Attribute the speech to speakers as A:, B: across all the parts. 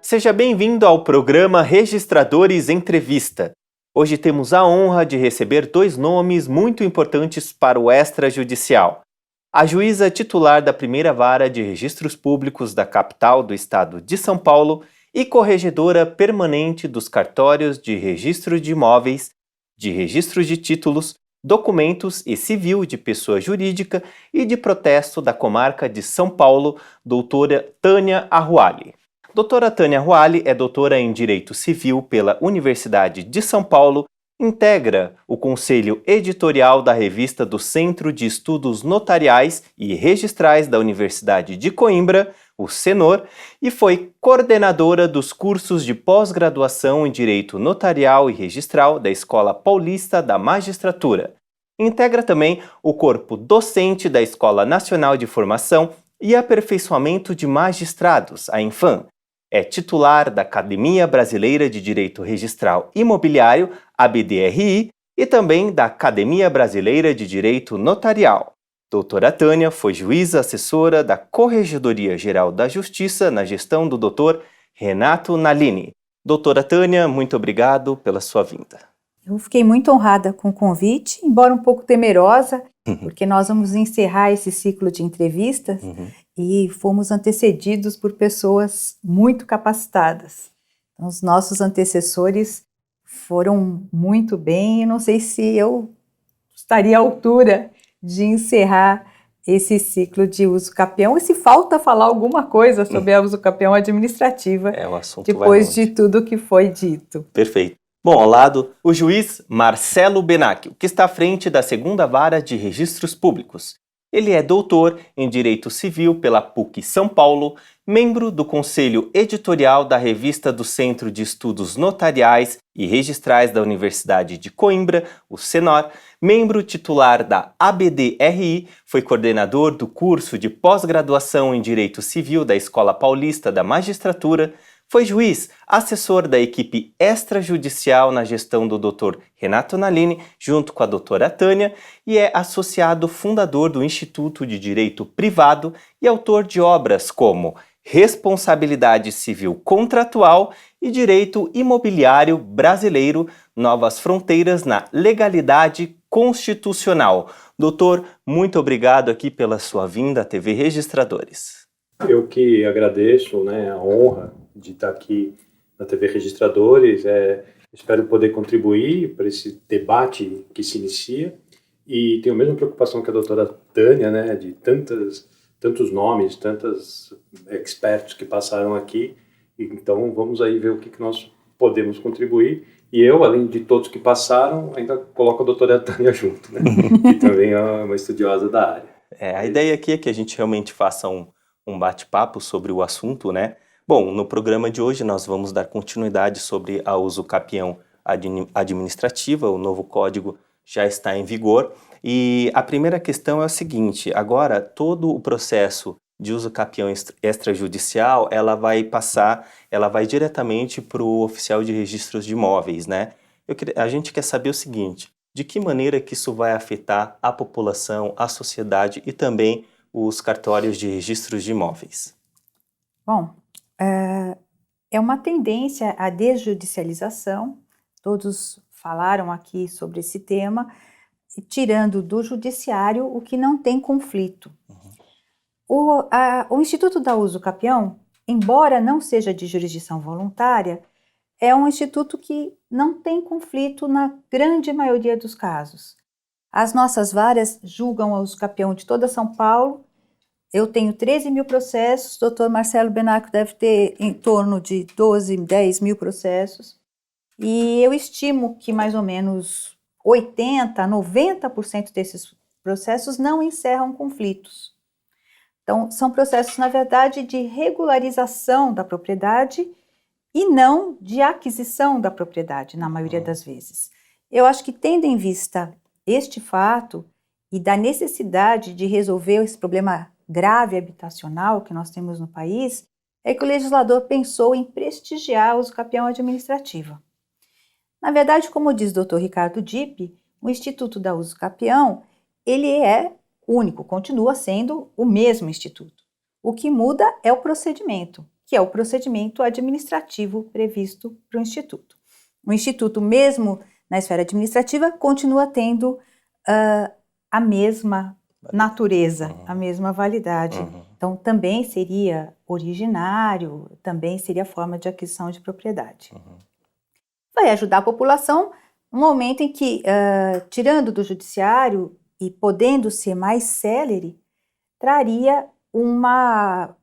A: seja bem-vindo ao programa Registradores Entrevista. Hoje temos a honra de receber dois nomes muito importantes para o extrajudicial. A juíza titular da primeira vara de registros públicos da capital do estado de São Paulo e corregedora permanente dos cartórios de registro de imóveis, de registro de títulos, documentos e civil de pessoa jurídica e de protesto da comarca de São Paulo, doutora Tânia Arruali. Doutora Tânia Arruali é doutora em Direito Civil pela Universidade de São Paulo, integra o Conselho Editorial da revista do Centro de Estudos Notariais e Registrais da Universidade de Coimbra, o CENOR, e foi coordenadora dos cursos de pós-graduação em Direito Notarial e Registral da Escola Paulista da Magistratura. Integra também o corpo docente da Escola Nacional de Formação e Aperfeiçoamento de Magistrados, a Infam. É titular da Academia Brasileira de Direito Registral Imobiliário, ABDRI, e também da Academia Brasileira de Direito Notarial. Doutora Tânia foi juíza assessora da Corregedoria Geral da Justiça na gestão do Dr. Renato Nalini. Doutora Tânia, muito obrigado pela sua vinda.
B: Eu fiquei muito honrada com o convite, embora um pouco temerosa, porque nós vamos encerrar esse ciclo de entrevistas e fomos antecedidos por pessoas muito capacitadas. Então, os nossos antecessores foram muito bem, eu não sei se eu estaria à altura de encerrar esse ciclo de uso capião, e se falta falar alguma coisa sobre a uso capião administrativa,
A: o assunto
B: depois de tudo que foi dito.
A: Perfeito. Bom, ao lado, o juiz Marcelo Benacchio, que está à frente da segunda vara de registros públicos. Ele é doutor em Direito Civil pela PUC São Paulo, membro do Conselho Editorial da revista do Centro de Estudos Notariais e Registrais da Universidade de Coimbra, o CENOR, membro titular da ABDRI, foi coordenador do curso de pós-graduação em Direito Civil da Escola Paulista da Magistratura, foi juiz, assessor da equipe extrajudicial na gestão do Dr. Renato Nalini, junto com a doutora Tânia, e é associado fundador do Instituto de Direito Privado e autor de obras como Responsabilidade Civil Contratual e Direito Imobiliário Brasileiro, Novas Fronteiras na Legalidade Constitucional. Doutor, muito obrigado aqui pela sua vinda à TV Registradores.
C: Eu que agradeço, a honra de estar aqui na TV Registradores. Espero poder contribuir para esse debate que se inicia, e tenho a mesma preocupação que a doutora Tânia, de tantos nomes, tantos experts que passaram aqui. Então vamos aí ver o que nós podemos contribuir, e eu, além de todos que passaram, ainda coloco a doutora Tânia junto, que também é uma estudiosa da área.
A: A ideia aqui é que a gente realmente faça um bate-papo sobre o assunto, Bom, no programa de hoje nós vamos dar continuidade sobre a uso capião administrativa. O novo código já está em vigor, e a primeira questão é a seguinte: agora todo o processo de uso capião extrajudicial, ela vai diretamente para o oficial de registros de imóveis, A gente quer saber o seguinte: de que maneira que isso vai afetar a população, a sociedade e também os cartórios de registros de imóveis?
B: Bom, é uma tendência à desjudicialização. Todos falaram aqui sobre esse tema, tirando do judiciário o que não tem conflito. O Instituto da Uso Capião, embora não seja de jurisdição voluntária, é um instituto que não tem conflito na grande maioria dos casos. As nossas varas julgam o uso capião de toda São Paulo. Eu tenho 13 mil processos, o Dr. Marcelo Benacchio deve ter em torno de 12, 10 mil processos, e eu estimo que mais ou menos 80%, 90% desses processos não encerram conflitos. Então, são processos, na verdade, de regularização da propriedade e não de aquisição da propriedade, na maioria das vezes. Eu acho que, tendo em vista este fato e da necessidade de resolver esse problema grave habitacional que nós temos no país, é que o legislador pensou em prestigiar o uso capião administrativo. Na verdade, como diz o Dr. Ricardo Dipp, o Instituto da Uso Capião, ele é único, continua sendo o mesmo instituto. O que muda é o procedimento. que é o procedimento administrativo previsto para o Instituto. O Instituto, mesmo na esfera administrativa, continua tendo a mesma natureza, a mesma validade. Então, também seria originário, também seria forma de aquisição de propriedade. Vai ajudar a população no momento em que, tirando do judiciário e podendo ser mais célere, traria uma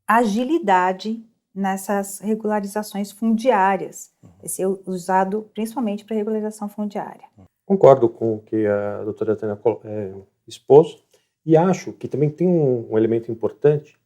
B: agilidade nessas regularizações fundiárias. Vai ser usado principalmente para regularização fundiária.
C: Concordo com o que a doutora Tânia expôs e acho que também tem um elemento importante,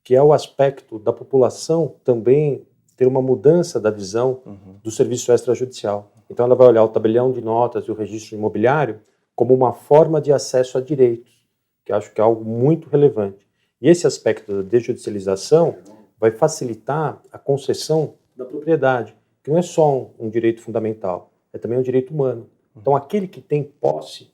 C: que é o aspecto da população também ter uma mudança da visão do serviço extrajudicial. Então ela vai olhar o tabelião de notas e o registro imobiliário como uma forma de acesso a direitos, que acho que é algo muito relevante. E esse aspecto da desjudicialização vai facilitar a concessão da propriedade, que não é só um direito fundamental, é também um direito humano. Então aquele que tem posse,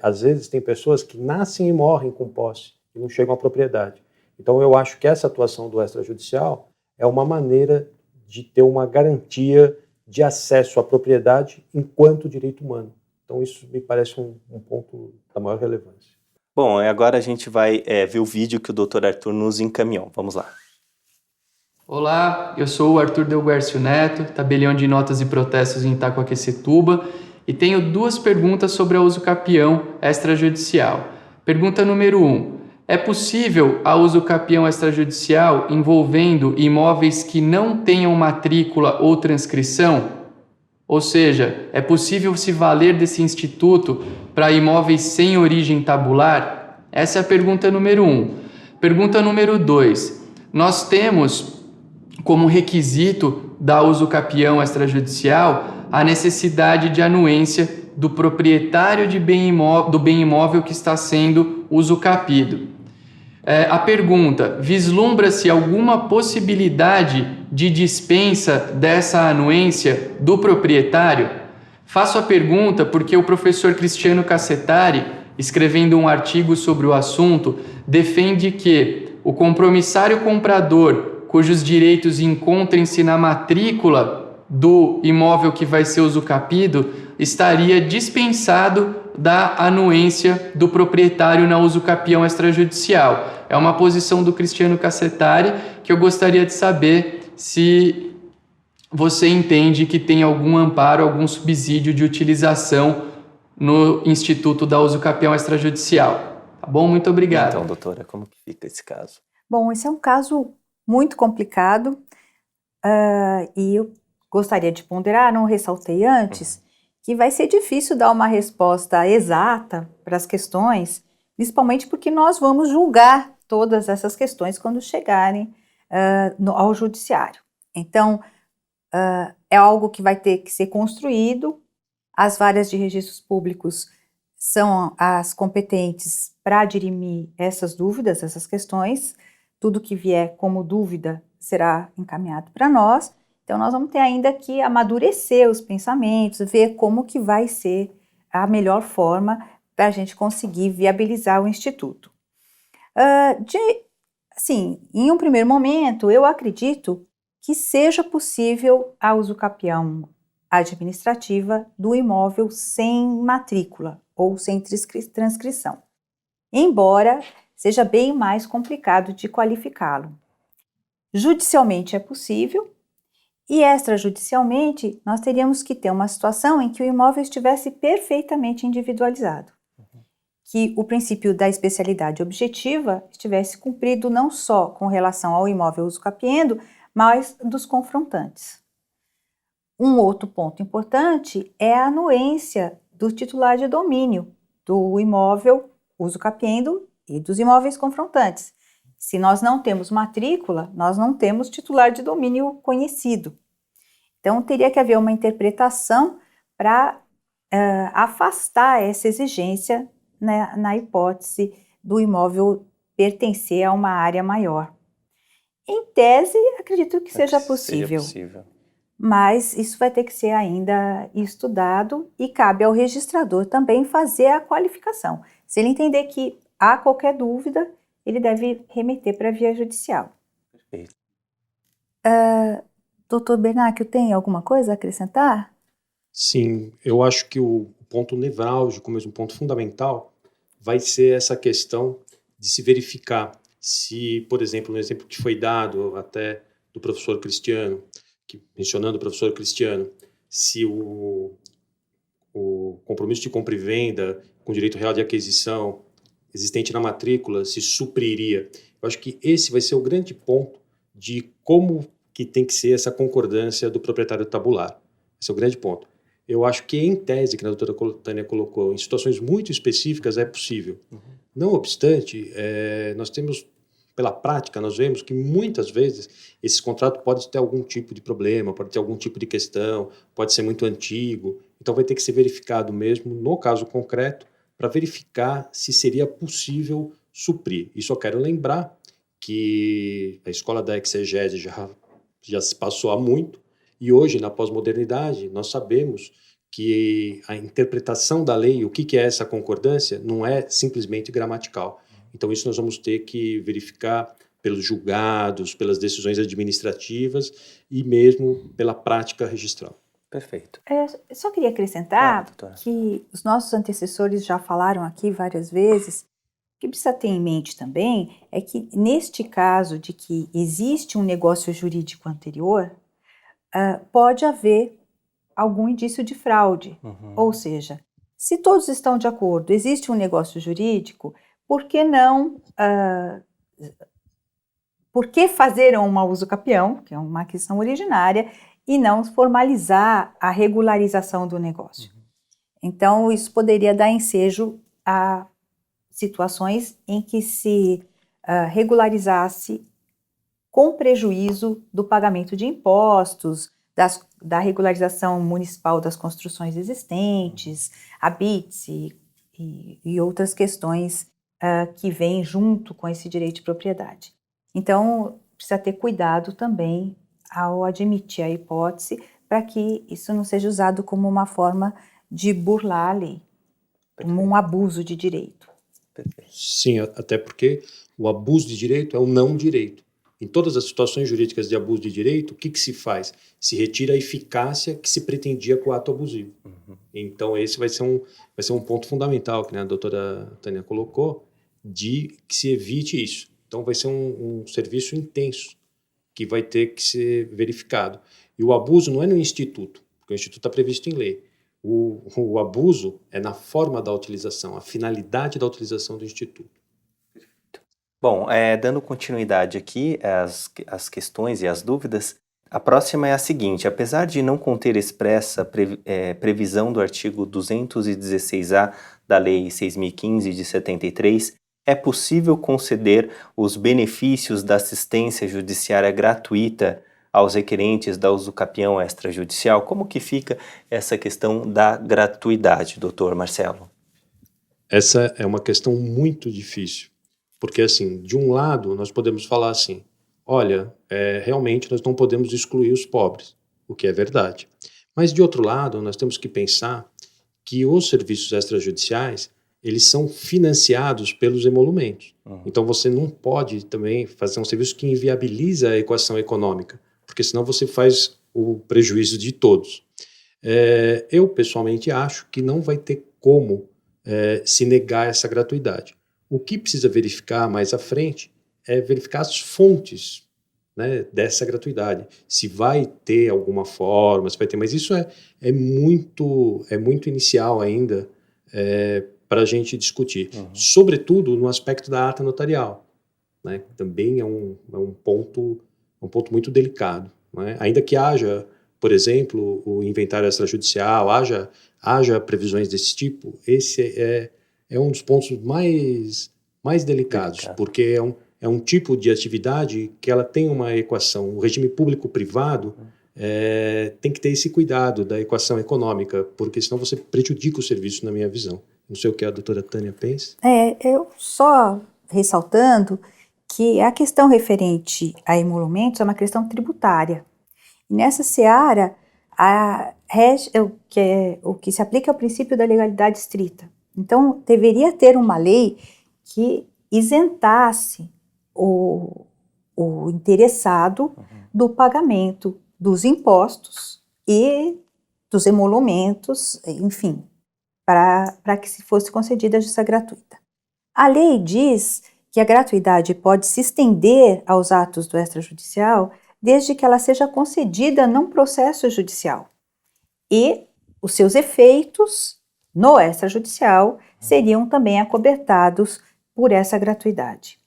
C: às vezes tem pessoas que nascem e morrem com posse e não chegam à propriedade. Então eu acho que essa atuação do extrajudicial é uma maneira de ter uma garantia de acesso à propriedade enquanto direito humano. Então isso me parece um ponto da maior relevância.
A: Bom, agora a gente vai ver o vídeo que o Dr. Arthur nos encaminhou. Vamos lá.
D: Olá, eu sou o Arthur Delguercio Neto, tabelião de notas e protestos em Itacoaquecetuba, e tenho duas perguntas sobre a usucapião extrajudicial. Pergunta número 1. É possível a usucapião extrajudicial envolvendo imóveis que não tenham matrícula ou transcrição? Ou seja, é possível se valer desse instituto para imóveis sem origem tabular? Essa é a pergunta número 1. Pergunta número 2. Nós temos como requisito da usucapião extrajudicial a necessidade de anuência do proprietário do bem imóvel que está sendo usucapido. A pergunta: vislumbra-se alguma possibilidade de dispensa dessa anuência do proprietário? Faço a pergunta porque o professor Cristiano Cassetari, escrevendo um artigo sobre o assunto, defende que o compromissário comprador cujos direitos encontrem-se na matrícula do imóvel que vai ser usucapido estaria dispensado da anuência do proprietário na usucapião extrajudicial. É uma posição do Cristiano Cassetari que eu gostaria de saber se você entende que tem algum amparo, algum subsídio de utilização no Instituto da Usucapião Extrajudicial. Tá bom? Muito obrigado.
A: Então, doutora, como que fica esse caso?
B: Bom, esse é um caso muito complicado e eu gostaria de ponderar, não ressaltei antes, que vai ser difícil dar uma resposta exata para as questões, principalmente porque nós vamos julgar todas essas questões quando chegarem ao judiciário. Então, é algo que vai ter que ser construído. As varas de registros públicos são as competentes para dirimir essas dúvidas, essas questões. Tudo que vier como dúvida será encaminhado para nós. Então, nós vamos ter ainda que amadurecer os pensamentos, ver como que vai ser a melhor forma para a gente conseguir viabilizar o Instituto. Em um primeiro momento, eu acredito que seja possível a usucapião administrativa do imóvel sem matrícula ou sem transcrição, embora seja bem mais complicado de qualificá-lo. Judicialmente é possível e extrajudicialmente nós teríamos que ter uma situação em que o imóvel estivesse perfeitamente individualizado, que o princípio da especialidade objetiva estivesse cumprido não só com relação ao imóvel usucapiendo, mas dos confrontantes. Um outro ponto importante é a anuência do titular de domínio do imóvel usucapiendo e dos imóveis confrontantes. Se nós não temos matrícula, nós não temos titular de domínio conhecido. Então, teria que haver uma interpretação para afastar essa exigência, né, na hipótese do imóvel pertencer a uma área maior. Em tese, acredito que seja possível. Mas isso vai ter que ser ainda estudado e cabe ao registrador também fazer a qualificação. Se ele entender que há qualquer dúvida, ele deve remeter para a via judicial.
A: Perfeito.
B: Doutor Bernacchio, tem alguma coisa a acrescentar?
C: Sim, eu acho que o ponto nevrálgico, mesmo o ponto fundamental, vai ser essa questão de se verificar se, por exemplo, no exemplo que foi dado até do professor Cristiano, mencionando o professor Cristiano, se o compromisso de compra e venda com direito real de aquisição existente na matrícula se supriria. Eu acho que esse vai ser o grande ponto de como que tem que ser essa concordância do proprietário tabular. Esse é o grande ponto. Eu acho que, em tese, que a doutora Tânia colocou, em situações muito específicas é possível. Não obstante, nós temos, pela prática, nós vemos que muitas vezes esse contrato pode ter algum tipo de problema, pode ter algum tipo de questão, pode ser muito antigo, então vai ter que ser verificado mesmo, no caso concreto, para verificar se seria possível suprir. E só quero lembrar que a escola da exegese já se passou há muito, e hoje, na pós-modernidade, nós sabemos que a interpretação da lei, o que é essa concordância, não é simplesmente gramatical. Então, isso nós vamos ter que verificar pelos julgados, pelas decisões administrativas e mesmo pela prática registral.
A: Perfeito.
B: Eu só queria acrescentar que os nossos antecessores já falaram aqui várias vezes. O que precisa ter em mente também é que, neste caso de que existe um negócio jurídico anterior, pode haver algum indício de fraude. Ou seja, se todos estão de acordo, existe um negócio jurídico, por que não... por que fazer uma usucapião, que é uma aquisição originária, e não formalizar a regularização do negócio? Então, isso poderia dar ensejo a situações em que se regularizasse com prejuízo do pagamento de impostos, da regularização municipal das construções existentes, habites e outras questões que vêm junto com esse direito de propriedade. Então, precisa ter cuidado também ao admitir a hipótese para que isso não seja usado como uma forma de burlar a lei, como um abuso de direito.
C: Sim, até porque o abuso de direito é o não direito. Em todas as situações jurídicas de abuso de direito, o que se faz? Se retira a eficácia que se pretendia com o ato abusivo. Então, esse vai ser um ponto fundamental, que a doutora Tânia colocou, de que se evite isso. Então, vai ser um serviço intenso que vai ter que ser verificado. E o abuso não é no instituto, porque o instituto está previsto em lei. O abuso é na forma da utilização, a finalidade da utilização do instituto.
A: Bom, dando continuidade aqui às questões e às dúvidas, a próxima é a seguinte: apesar de não conter expressa previsão do artigo 216-A da Lei 6.015 de 73, é possível conceder os benefícios da assistência judiciária gratuita aos requerentes da usucapião extrajudicial? Como que fica essa questão da gratuidade, doutor Marcelo?
C: Essa é uma questão muito difícil. Porque, assim, de um lado, nós podemos falar assim, olha, realmente nós não podemos excluir os pobres, o que é verdade. Mas, de outro lado, nós temos que pensar que os serviços extrajudiciais, eles são financiados pelos emolumentos. Então, você não pode também fazer um serviço que inviabiliza a equação econômica, porque senão você faz o prejuízo de todos. Eu, pessoalmente, acho que não vai ter como se negar essa gratuidade. O que precisa verificar mais à frente é verificar as fontes, né, dessa gratuidade. Se vai ter alguma forma, se vai ter, mas isso é muito inicial ainda para a gente discutir. Sobretudo no aspecto da ata notarial, né, também é um ponto muito delicado. Né? Ainda que haja, por exemplo, o inventário extrajudicial, haja previsões desse tipo, esse é um dos pontos mais delicados, porque é um tipo de atividade que ela tem uma equação. O regime público-privado tem que ter esse cuidado da equação econômica, porque senão você prejudica o serviço, na minha visão. Não sei o que a doutora Tânia pensa.
B: Eu só ressaltando que a questão referente a emolumentos é uma questão tributária. E nessa seara, o que se aplica é o princípio da legalidade estrita. Então, deveria ter uma lei que isentasse o o interessado do pagamento dos impostos e dos emolumentos, enfim, para que se fosse concedida a justiça gratuita. A lei diz que a gratuidade pode se estender aos atos do extrajudicial desde que ela seja concedida num processo judicial. E os seus efeitos no extrajudicial seriam também acobertados por essa gratuidade.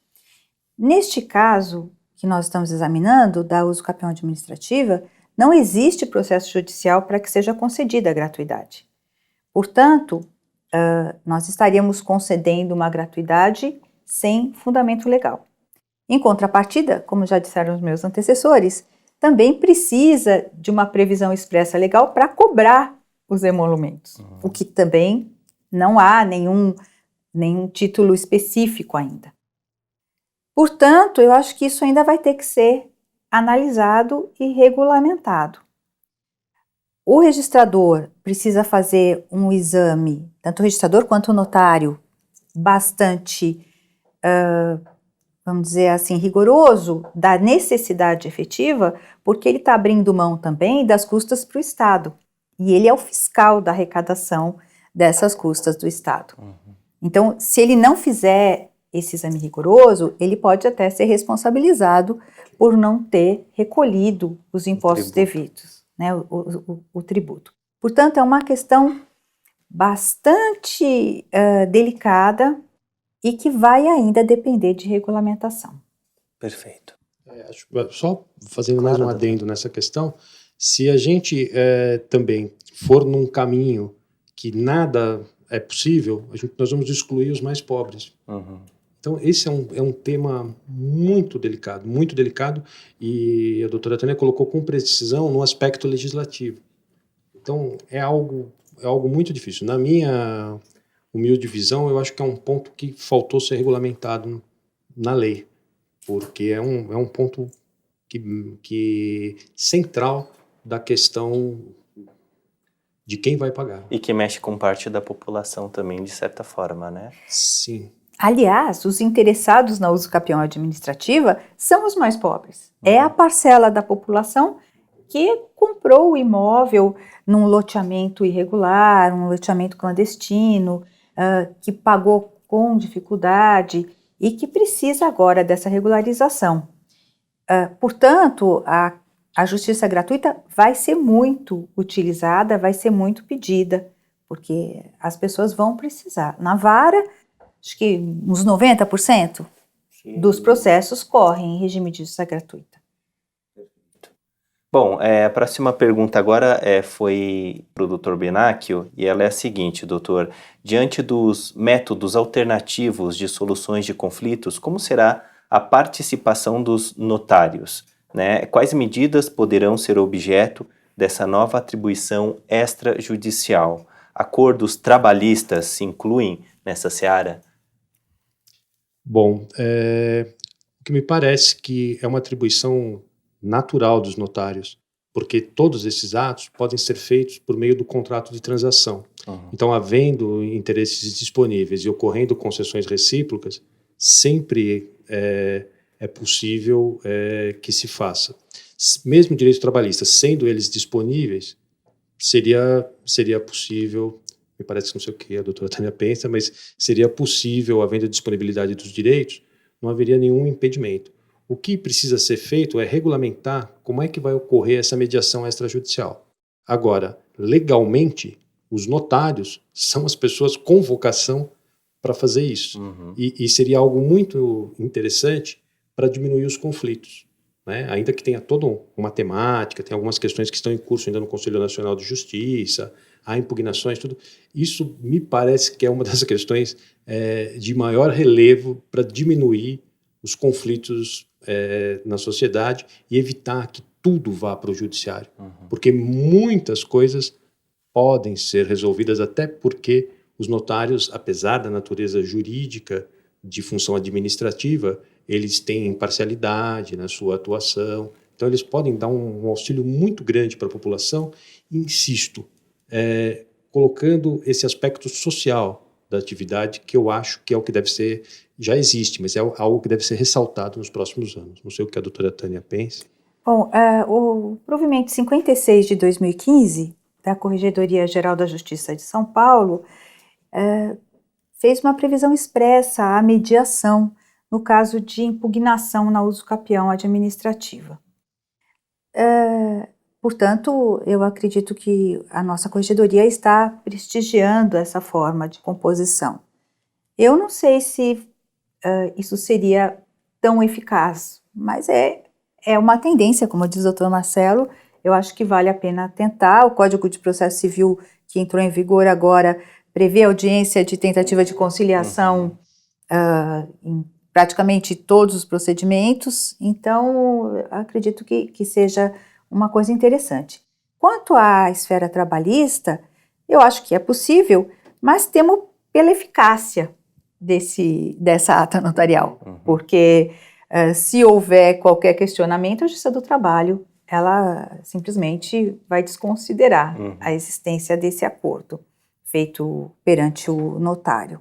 B: Neste caso que nós estamos examinando, da uso capião administrativa, não existe processo judicial para que seja concedida a gratuidade. Portanto, nós estaríamos concedendo uma gratuidade sem fundamento legal. Em contrapartida, como já disseram os meus antecessores, também precisa de uma previsão expressa legal para cobrar os emolumentos, o que também não há nenhum título específico ainda. Portanto, eu acho que isso ainda vai ter que ser analisado e regulamentado. O registrador precisa fazer um exame, tanto o registrador quanto o notário, bastante, vamos dizer assim, rigoroso da necessidade efetiva, porque ele está abrindo mão também das custas para o Estado. E ele é o fiscal da arrecadação dessas custas do Estado. Então, se ele não fizer esse exame rigoroso, ele pode até ser responsabilizado por não ter recolhido os impostos devidos, né, o tributo. Portanto, é uma questão bastante delicada e que vai ainda depender de regulamentação.
A: Perfeito.
C: Só fazendo mais um adendo nessa questão, se a gente também for num caminho que nada é possível, nós vamos excluir os mais pobres. Então, esse é um tema muito delicado, e a doutora Tânia colocou com precisão no aspecto legislativo. Então, é algo muito difícil. Na minha humilde visão, eu acho que é um ponto que faltou ser regulamentado na lei, porque é um ponto que central da questão de quem vai pagar.
A: E que mexe com parte da população também, de certa forma, né?
C: Sim.
B: Aliás, os interessados na uso capião administrativa são os mais pobres. É a parcela da população que comprou o imóvel num loteamento irregular, um loteamento clandestino, que pagou com dificuldade e que precisa agora dessa regularização. Portanto, a justiça gratuita vai ser muito utilizada, vai ser muito pedida, porque as pessoas vão precisar. Na vara, acho que uns 90% dos processos correm em regime de justiça gratuita.
A: Bom, a próxima pergunta agora foi para o Dr. Benacchio, e ela é a seguinte, doutor. Diante dos métodos alternativos de soluções de conflitos, como será a participação dos notários, né? Quais medidas poderão ser objeto dessa nova atribuição extrajudicial? Acordos trabalhistas se incluem nessa seara?
C: Bom, o que me parece que é uma atribuição natural dos notários, porque todos esses atos podem ser feitos por meio do contrato de transação. Então, havendo interesses disponíveis e ocorrendo concessões recíprocas, sempre é possível que se faça. Mesmo direitos trabalhistas, sendo eles disponíveis, seria possível, me parece que não sei o que a doutora Tânia pensa, mas seria possível, havendo a disponibilidade dos direitos, não haveria nenhum impedimento. O que precisa ser feito é regulamentar como é que vai ocorrer essa mediação extrajudicial. Agora, legalmente, os notários são as pessoas com vocação para fazer isso. E seria algo muito interessante para diminuir os conflitos, né? Ainda que tenha toda uma temática, tem algumas questões que estão em curso ainda no Conselho Nacional de Justiça, há impugnações, tudo. Isso me parece que é uma das questões de maior relevo para diminuir os conflitos na sociedade e evitar que tudo vá para o judiciário. Porque muitas coisas podem ser resolvidas, até porque os notários, apesar da natureza jurídica de função administrativa, eles têm imparcialidade na sua atuação. Então, eles podem dar um auxílio muito grande para a população, insisto, colocando esse aspecto social da atividade, que eu acho que é o que deve ser, já existe, mas é algo que deve ser ressaltado nos próximos anos. Não sei o que a doutora Tânia pensa.
B: Bom, o provimento 56 de 2015 da Corregedoria Geral da Justiça de São Paulo fez uma previsão expressa à mediação no caso de impugnação na usucapião administrativa. Portanto, eu acredito que a nossa Corregedoria está prestigiando essa forma de composição. Eu não sei se isso seria tão eficaz, mas é uma tendência, como diz o Dr. Marcelo. Eu acho que vale a pena tentar. O Código de Processo Civil, que entrou em vigor agora, prevê audiência de tentativa de conciliação em praticamente todos os procedimentos, então acredito que seja uma coisa interessante. Quanto à esfera trabalhista, eu acho que é possível, mas temo pela eficácia dessa ata notarial, porque se houver qualquer questionamento, a Justiça do Trabalho, ela simplesmente vai desconsiderar a existência desse acordo feito perante o notário.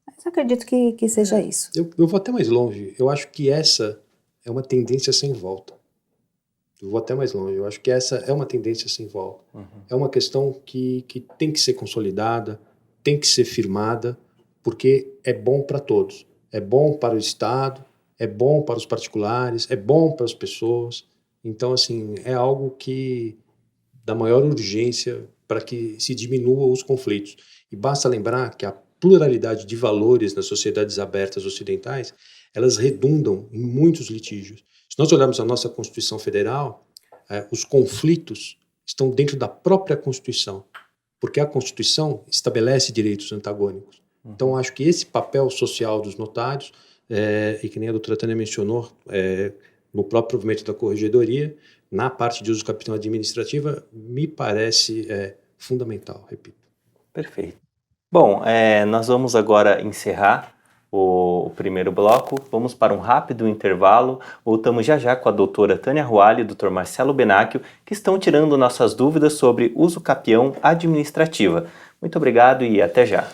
B: Mas acredito que seja isso.
C: Eu vou até mais longe. Eu acho que essa é uma tendência sem volta. Eu vou até mais longe. Eu acho que essa é uma tendência sem volta. É uma questão que tem que ser consolidada, tem que ser firmada, porque é bom para todos. É bom para o Estado, é bom para os particulares, é bom para as pessoas. Então, assim, é algo que dá maior urgência para que se diminua os conflitos. E basta lembrar que a pluralidade de valores nas sociedades abertas ocidentais, elas redundam em muitos litígios. Se nós olharmos a nossa Constituição Federal, os conflitos estão dentro da própria Constituição, porque a Constituição estabelece direitos antagônicos. Então, acho que esse papel social dos notários, e que nem a doutora Tânia mencionou, no próprio provimento da Corregedoria, na parte de usucapião administrativa, me parece fundamental, repito.
A: Perfeito. Bom, nós vamos agora encerrar o primeiro bloco. Vamos para um rápido intervalo. Voltamos já com a doutora Tânia Ruali e o Dr. Marcelo Benacchio, que estão tirando nossas dúvidas sobre usucapião administrativa. Muito obrigado e até já.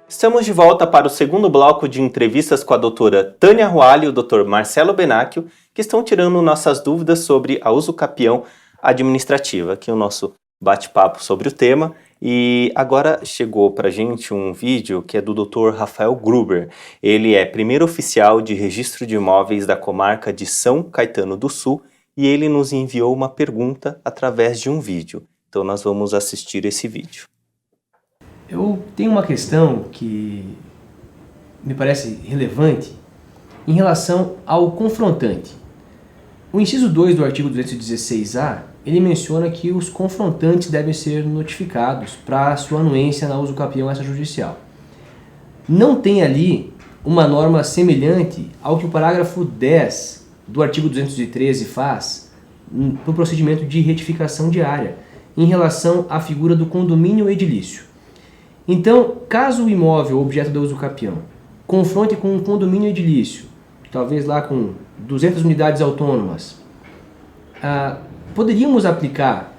A: Estamos de volta para o segundo bloco de entrevistas com a doutora Tânia Ruali e o Dr. Marcelo Benacchio, que estão tirando nossas dúvidas sobre a usucapião administrativa, aqui o nosso bate-papo sobre o tema. E agora chegou para a gente um vídeo que é do Dr. Rafael Gruber. Ele é primeiro oficial de registro de imóveis da comarca de São Caetano do Sul e ele nos enviou uma pergunta através de um vídeo. Então nós vamos assistir esse vídeo.
E: Eu tenho uma questão que me parece relevante em relação ao confrontante. O inciso 2 do artigo 216-A, ele menciona que os confrontantes devem ser notificados para sua anuência na usucapião extrajudicial. Não tem ali uma norma semelhante ao que o parágrafo 10 do artigo 213 faz para o procedimento de retificação diária em relação à figura do condomínio edilício. Então, caso o imóvel objeto da usucapião confronte com um condomínio edilício talvez lá com 200 unidades autônomas, poderíamos aplicar,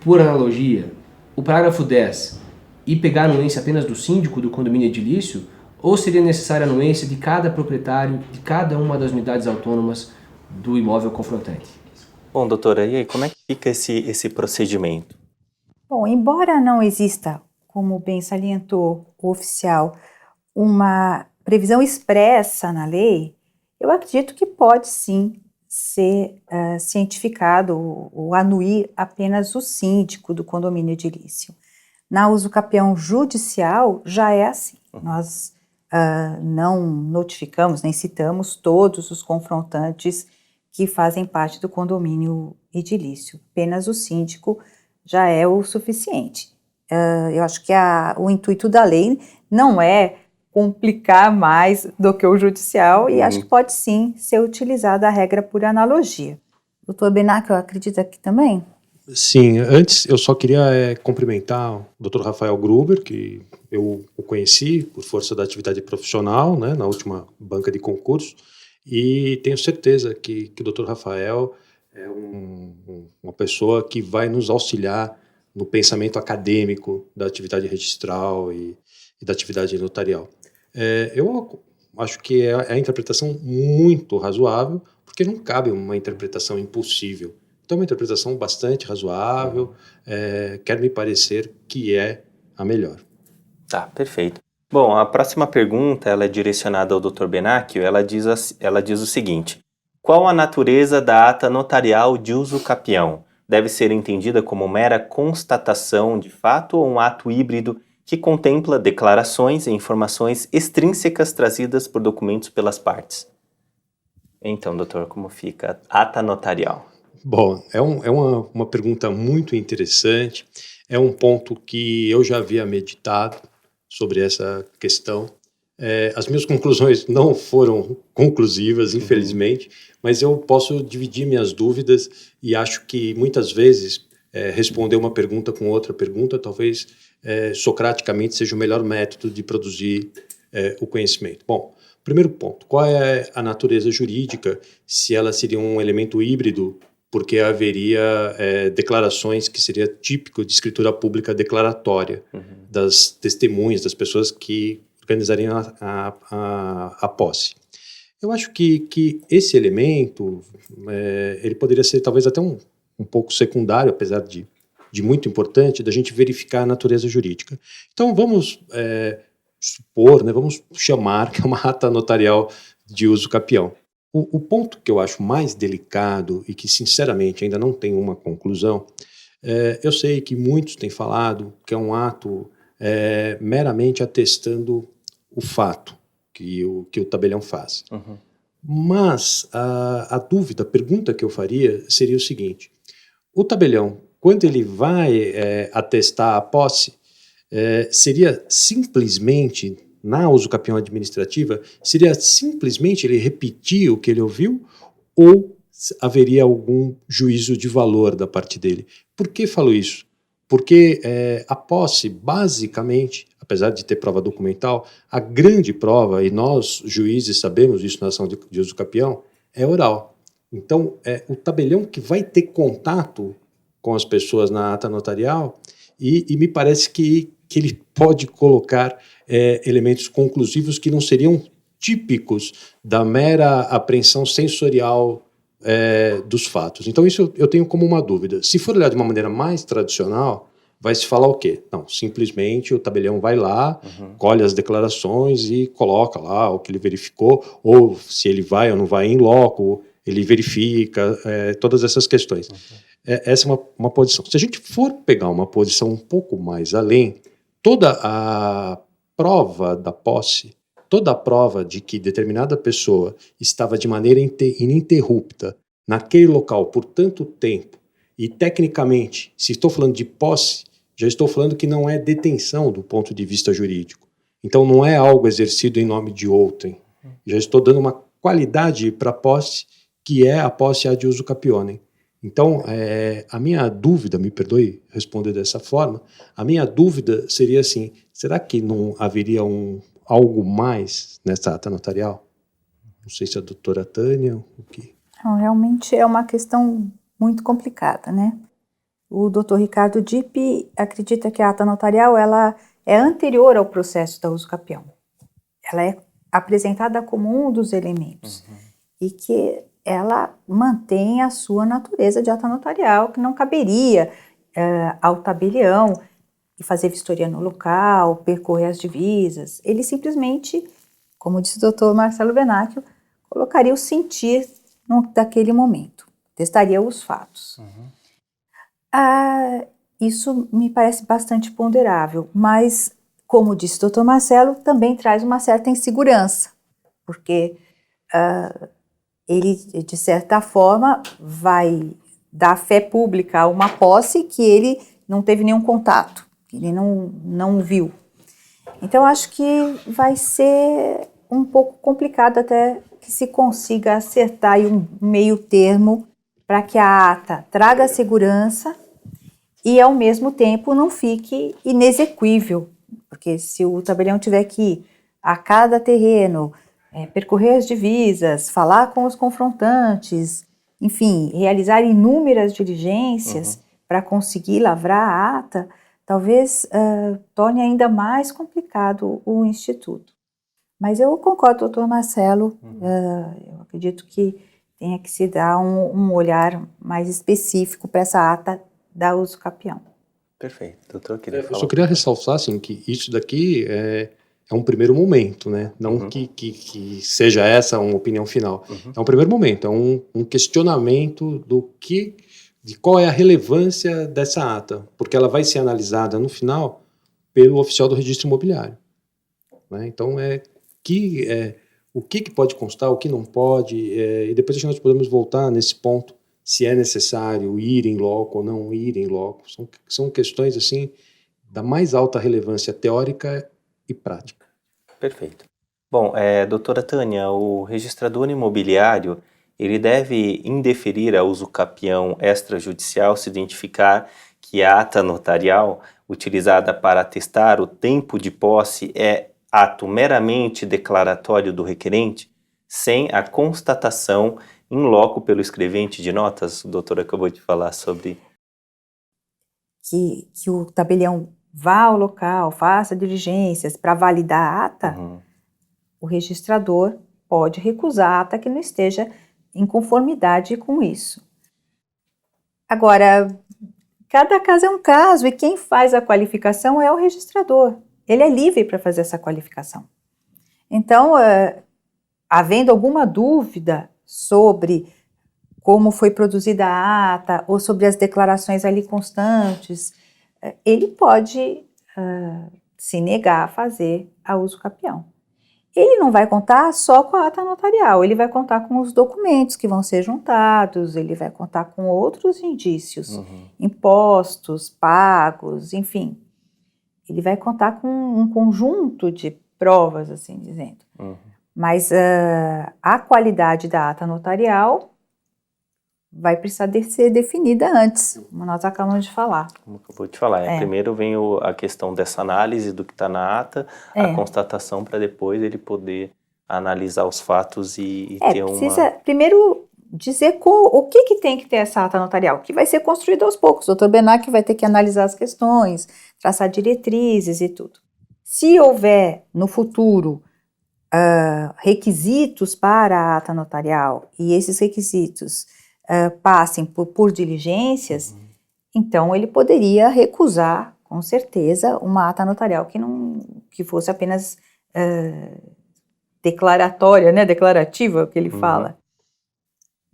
E: por analogia, o parágrafo 10 e pegar a anuência apenas do síndico do condomínio edilício, ou seria necessária a anuência de cada proprietário de cada uma das unidades autônomas do imóvel confrontante?
A: Bom, doutora, e aí, como é que fica esse procedimento?
B: Bom, embora não exista, como bem salientou o oficial, uma previsão expressa na lei, eu acredito que pode sim ser cientificado ou anuir apenas o síndico do condomínio edilício. Na usucapião judicial já é assim. Nós não notificamos nem citamos todos os confrontantes que fazem parte do condomínio edilício. Apenas o síndico já é o suficiente. Eu acho que o intuito da lei não é complicar mais do que o judicial e acho que pode sim ser utilizada a regra por analogia. Doutor Benacchio, acredita que também?
C: Sim, antes eu só queria cumprimentar o Dr. Rafael Gruber, que eu o conheci por força da atividade profissional, né, na última banca de concurso, e tenho certeza que o Dr. Rafael é uma pessoa que vai nos auxiliar no pensamento acadêmico da atividade registral e da atividade notarial. Eu acho que é a interpretação muito razoável, porque não cabe uma interpretação impossível. Então, uma interpretação bastante razoável, quer me parecer que é a melhor.
A: Tá, perfeito. Bom, a próxima pergunta ela é direcionada ao Dr. Benacchio. Ela diz o seguinte: qual a natureza da ata notarial de uso capião? Deve ser entendida como mera constatação de fato ou um ato híbrido que contempla declarações e informações extrínsecas trazidas por documentos pelas partes? Então, doutor, como fica a ata notarial?
C: Bom, é uma pergunta muito interessante, é um ponto que eu já havia meditado sobre essa questão. As minhas conclusões não foram conclusivas, infelizmente, mas eu posso dividir minhas dúvidas e acho que muitas vezes responder uma pergunta com outra pergunta talvez socraticamente seja o melhor método de produzir o conhecimento. Bom, primeiro ponto, qual é a natureza jurídica, se ela seria um elemento híbrido, porque haveria declarações que seria típico de escritura pública declaratória das testemunhas, das pessoas que organizariam a posse. Eu acho que esse elemento ele poderia ser talvez até um pouco secundário, apesar de muito importante, da gente verificar a natureza jurídica. Então vamos supor, né, vamos chamar que é uma ata notarial de uso capião. O ponto que eu acho mais delicado e que, sinceramente, ainda não tem uma conclusão, eu sei que muitos têm falado que é um ato meramente atestando o fato que o tabelião faz. Mas a dúvida, a pergunta que eu faria seria o seguinte: o tabelião, quando ele vai atestar a posse, seria simplesmente, na usucapião administrativa, seria simplesmente ele repetir o que ele ouviu ou haveria algum juízo de valor da parte dele? Por que falo isso? Porque a posse, basicamente, apesar de ter prova documental, a grande prova, e nós juízes sabemos isso na ação de usucapião, é oral. Então, o tabelião que vai ter contato com as pessoas na ata notarial e me parece que ele pode colocar elementos conclusivos que não seriam típicos da mera apreensão sensorial dos fatos. Então isso eu tenho como uma dúvida. Se for olhar de uma maneira mais tradicional, vai se falar o quê? Não, simplesmente o tabelião vai lá, colhe as declarações e coloca lá o que ele verificou, ou se ele vai ou não vai em loco, ele verifica, todas essas questões. Essa é uma posição. Se a gente for pegar uma posição um pouco mais além, toda a prova da posse, toda a prova de que determinada pessoa estava de maneira ininterrupta naquele local por tanto tempo, e tecnicamente, se estou falando de posse, já estou falando que não é detenção do ponto de vista jurídico. Então não é algo exercido em nome de outrem. Já estou dando uma qualidade para a posse, que é a posse ad uso capionem. Então, a minha dúvida, me perdoe responder dessa forma, a minha dúvida seria assim: será que não haveria algo mais nessa ata notarial? Não sei se a doutora Tânia, o que...
B: Não, realmente é uma questão muito complicada, né? O Dr. Ricardo Dipp acredita que a ata notarial ela é anterior ao processo da uso capião. Ela é apresentada como um dos elementos e que ela mantém a sua natureza de ata notarial, que não caberia ao tabelião e fazer vistoria no local, percorrer as divisas. Ele simplesmente, como disse o Dr. Marcelo Benacchio, colocaria o sentir daquele momento, testaria os fatos. Isso me parece bastante ponderável, mas, como disse o Dr. Marcelo, também traz uma certa insegurança, porque ele, de certa forma, vai dar fé pública a uma posse que ele não teve nenhum contato, que ele não viu. Então, acho que vai ser um pouco complicado até que se consiga acertar aí um meio termo para que a ata traga segurança e, ao mesmo tempo, não fique inexequível, porque se o tabelião tiver que ir a cada terreno, percorrer as divisas, falar com os confrontantes, enfim, realizar inúmeras diligências para conseguir lavrar a ata, talvez torne ainda mais complicado o Instituto. Mas eu concordo, doutor Marcelo, eu acredito que tenha que se dar um olhar mais específico para essa ata da uso capião.
A: Perfeito. Doutor, queria falar.
C: Eu só queria ressaltar assim, que isso daqui é um primeiro momento, né? Não que seja essa uma opinião final. É um primeiro momento, é um questionamento de qual é a relevância dessa ata, porque ela vai ser analisada no final pelo oficial do registro imobiliário. Né? Então, o que pode constar, o que não pode, e depois nós podemos voltar nesse ponto, se é necessário ir em loco ou não ir em loco. São questões assim da mais alta relevância teórica e prática.
A: Perfeito. Bom, doutora Tânia, o registrador imobiliário, ele deve indeferir a uso capião extrajudicial se identificar que a ata notarial utilizada para atestar o tempo de posse é ato meramente declaratório do requerente, sem a constatação in loco pelo escrevente de notas. O doutor acabou de falar sobre...
B: Que o tabelião vá ao local, faça diligências para validar a ata, o registrador pode recusar a ata que não esteja em conformidade com isso. Agora, cada caso é um caso e quem faz a qualificação é o registrador. Ele é livre para fazer essa qualificação. Então, havendo alguma dúvida sobre como foi produzida a ata ou sobre as declarações ali constantes, ele pode se negar a fazer a uso capião. Ele não vai contar só com a ata notarial, ele vai contar com os documentos que vão ser juntados, ele vai contar com outros indícios, impostos, pagos, enfim. Ele vai contar com um conjunto de provas, assim dizendo. Mas a qualidade da ata notarial vai precisar ser definida antes, como nós acabamos de falar.
A: Como acabou de falar, primeiro vem a questão dessa análise do que está na ata, a constatação para depois ele poder analisar os fatos e ter
B: precisa primeiro dizer o que tem que ter essa ata notarial, que vai ser construído aos poucos. O Dr. Benacchio vai ter que analisar as questões, traçar diretrizes e tudo. Se houver no futuro requisitos para a ata notarial e esses requisitos passem por diligências, então ele poderia recusar, com certeza, uma ata notarial que fosse apenas declaratória, né, declarativa, que ele fala.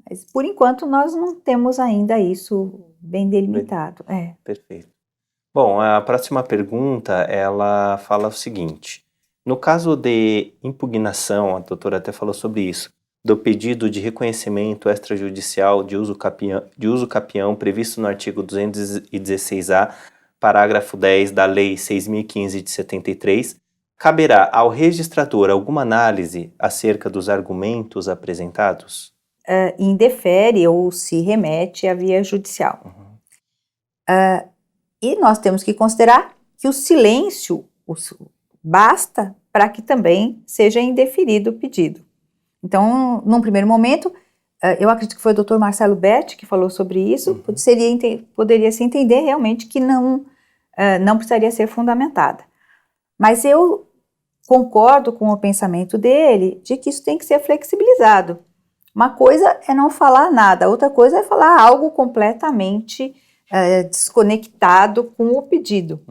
B: Mas, por enquanto, nós não temos ainda isso bem delimitado.
A: Perfeito. Bom, a próxima pergunta, ela fala o seguinte: no caso de impugnação, a doutora até falou sobre isso, do pedido de reconhecimento extrajudicial de uso capião previsto no artigo 216-A, parágrafo 10 da Lei 6.015 de 73, caberá ao registrador alguma análise acerca dos argumentos apresentados?
B: Indefere ou se remete à via judicial. E nós temos que considerar que o silêncio basta para que também seja indeferido o pedido. Então, num primeiro momento, eu acredito que foi o Dr. Marcelo Betti que falou sobre isso, poderia se entender realmente que não precisaria ser fundamentada. Mas eu concordo com o pensamento dele de que isso tem que ser flexibilizado. Uma coisa é não falar nada, outra coisa é falar algo completamente desconectado com o pedido.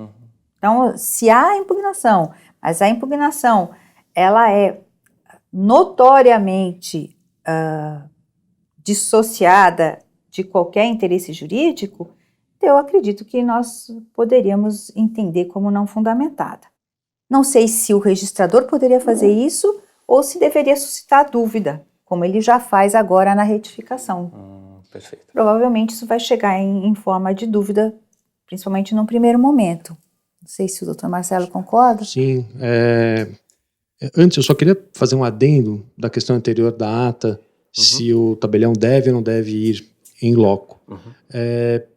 B: Então, se há impugnação, mas a impugnação ela é notoriamente dissociada de qualquer interesse jurídico, eu acredito que nós poderíamos entender como não fundamentada. Não sei se o registrador poderia fazer isso ou se deveria suscitar dúvida, como ele já faz agora na retificação.
A: Perfeito.
B: Provavelmente isso vai chegar em forma de dúvida, principalmente no primeiro momento. Não sei se o Dr. Marcelo concorda.
C: Sim. Antes, eu só queria fazer um adendo da questão anterior da ata, se o tabelião deve ou não deve ir em loco.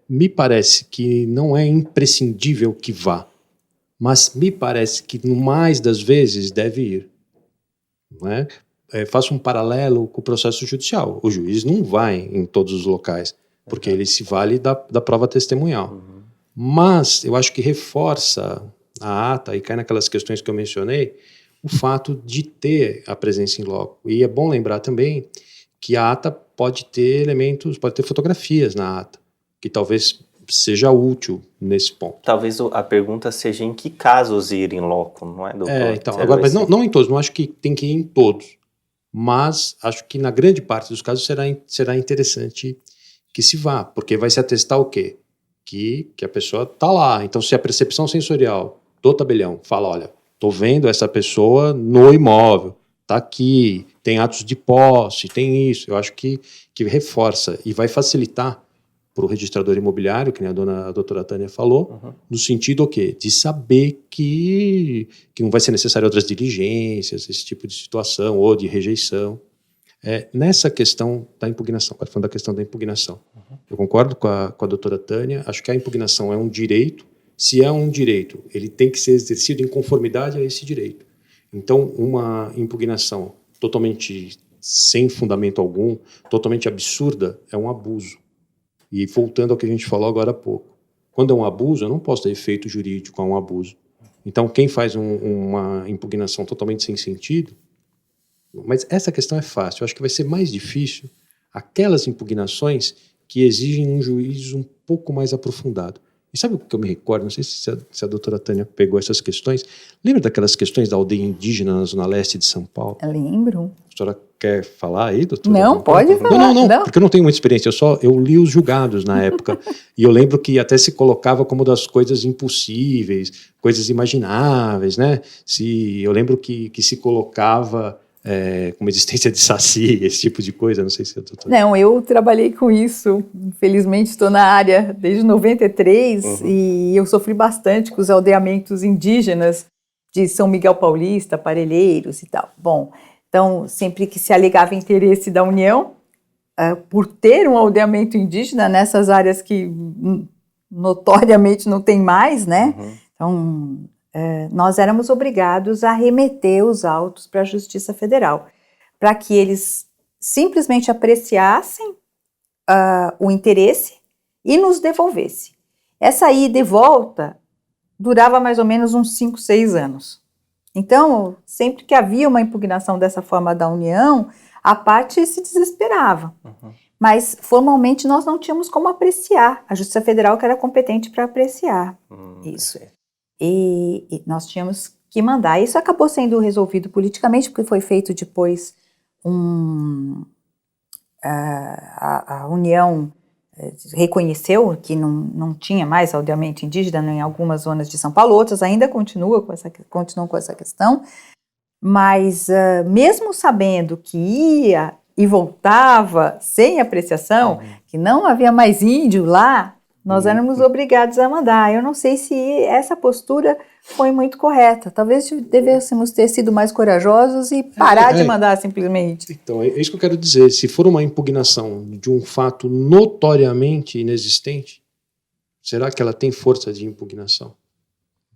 C: Me parece que não é imprescindível que vá, mas me parece que, no mais das vezes, deve ir. Não é? Faço um paralelo com o processo judicial. O juiz não vai em todos os locais, porque ele se vale da prova testemunhal. Mas eu acho que reforça a ata, e cai naquelas questões que eu mencionei, o fato de ter a presença em loco. E é bom lembrar também que a ata pode ter elementos, pode ter fotografias na ata, que talvez seja útil nesse ponto.
A: Talvez a pergunta seja em que casos ir em loco, não é, doutor?
C: Então, agora, mas não em todos, não acho que tem que ir em todos, mas acho que na grande parte dos casos será interessante que se vá, porque vai se atestar o quê? Que a pessoa está lá. Então, se a percepção sensorial do tabelião fala, olha, estou vendo essa pessoa no imóvel, está aqui, tem atos de posse, tem isso, eu acho que reforça e vai facilitar para o registrador imobiliário, que nem a doutora Tânia falou, no sentido o quê? De saber que não vai ser necessário outras diligências, esse tipo de situação, ou de rejeição. Nessa questão da impugnação, agora falando da questão da impugnação, eu concordo com a doutora Tânia, acho que a impugnação é um direito. Se é um direito, ele tem que ser exercido em conformidade a esse direito. Então, uma impugnação totalmente sem fundamento algum, totalmente absurda, é um abuso. E voltando ao que a gente falou agora há pouco, quando é um abuso, eu não posso ter efeito jurídico a um abuso. Então, quem faz uma impugnação totalmente sem sentido, mas essa questão é fácil, eu acho que vai ser mais difícil aquelas impugnações que exigem um juízo um pouco mais aprofundado. E sabe o que eu me recordo? Não sei se a doutora Tânia pegou essas questões. Lembra daquelas questões da aldeia indígena na zona leste de São Paulo?
B: Eu lembro.
C: A senhora quer falar aí, doutora?
B: Não, pode falar.
C: Não, porque eu não tenho muita experiência. Eu li os julgados na época. E eu lembro que até se colocava como das coisas impossíveis, coisas imagináveis, né? Eu lembro que se colocava como existência de saci, esse tipo de coisa, não sei se a doutora...
B: Não, eu trabalhei com isso, infelizmente estou na área desde 93 e eu sofri bastante com os aldeamentos indígenas de São Miguel Paulista, Parelheiros e tal. Bom, então sempre que se alegava interesse da União, por ter um aldeamento indígena nessas áreas que notoriamente não tem mais, né? Então... nós éramos obrigados a remeter os autos para a Justiça Federal, para que eles simplesmente apreciassem o interesse e nos devolvessem. Essa ida e volta durava mais ou menos uns 5, 6 anos. Então, sempre que havia uma impugnação dessa forma da União, a parte se desesperava. Mas, formalmente, nós não tínhamos como apreciar. A Justiça Federal que era competente para apreciar isso. E nós tínhamos que mandar. Isso acabou sendo resolvido politicamente, porque foi feito depois a União reconheceu que não tinha mais aldeamento indígena em algumas zonas de São Paulo, outras ainda continuam com essa questão, mas mesmo sabendo que ia e voltava sem apreciação, que não havia mais índio lá, nós éramos obrigados a mandar. Eu não sei se essa postura foi muito correta. Talvez devêssemos ter sido mais corajosos e parar de mandar simplesmente.
C: Então, é isso que eu quero dizer. Se for uma impugnação de um fato notoriamente inexistente, será que ela tem força de impugnação?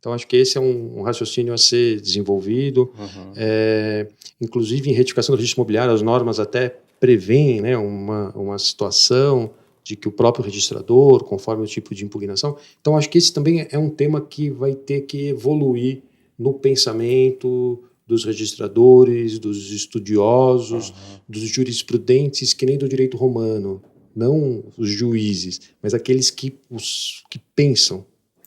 C: Então, acho que esse é um raciocínio a ser desenvolvido. Inclusive, em retificação do registro imobiliário, as normas até prevêem, né, uma situação de que o próprio registrador, conforme o tipo de impugnação. Então, acho que esse também é um tema que vai ter que evoluir no pensamento dos registradores, dos estudiosos, dos jurisprudentes, que nem do direito romano. Não os juízes, mas aqueles que pensam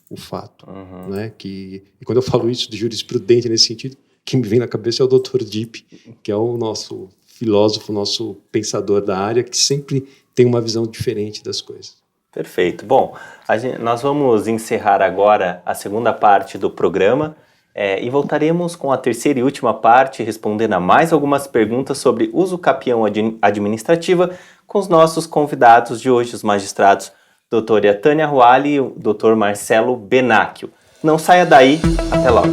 C: o fato. Né? E quando eu falo isso de jurisprudente nesse sentido, quem me vem na cabeça é o Dr. Dipp, que é o nosso filósofo, nosso pensador da área, que sempre tem uma visão diferente das coisas.
A: Perfeito. Bom, nós vamos encerrar agora a segunda parte do programa e voltaremos com a terceira e última parte, respondendo a mais algumas perguntas sobre uso capião administrativa com os nossos convidados de hoje, os magistrados doutora Tânia Arruali e o doutor Marcelo Benacchio. Não saia daí, até logo.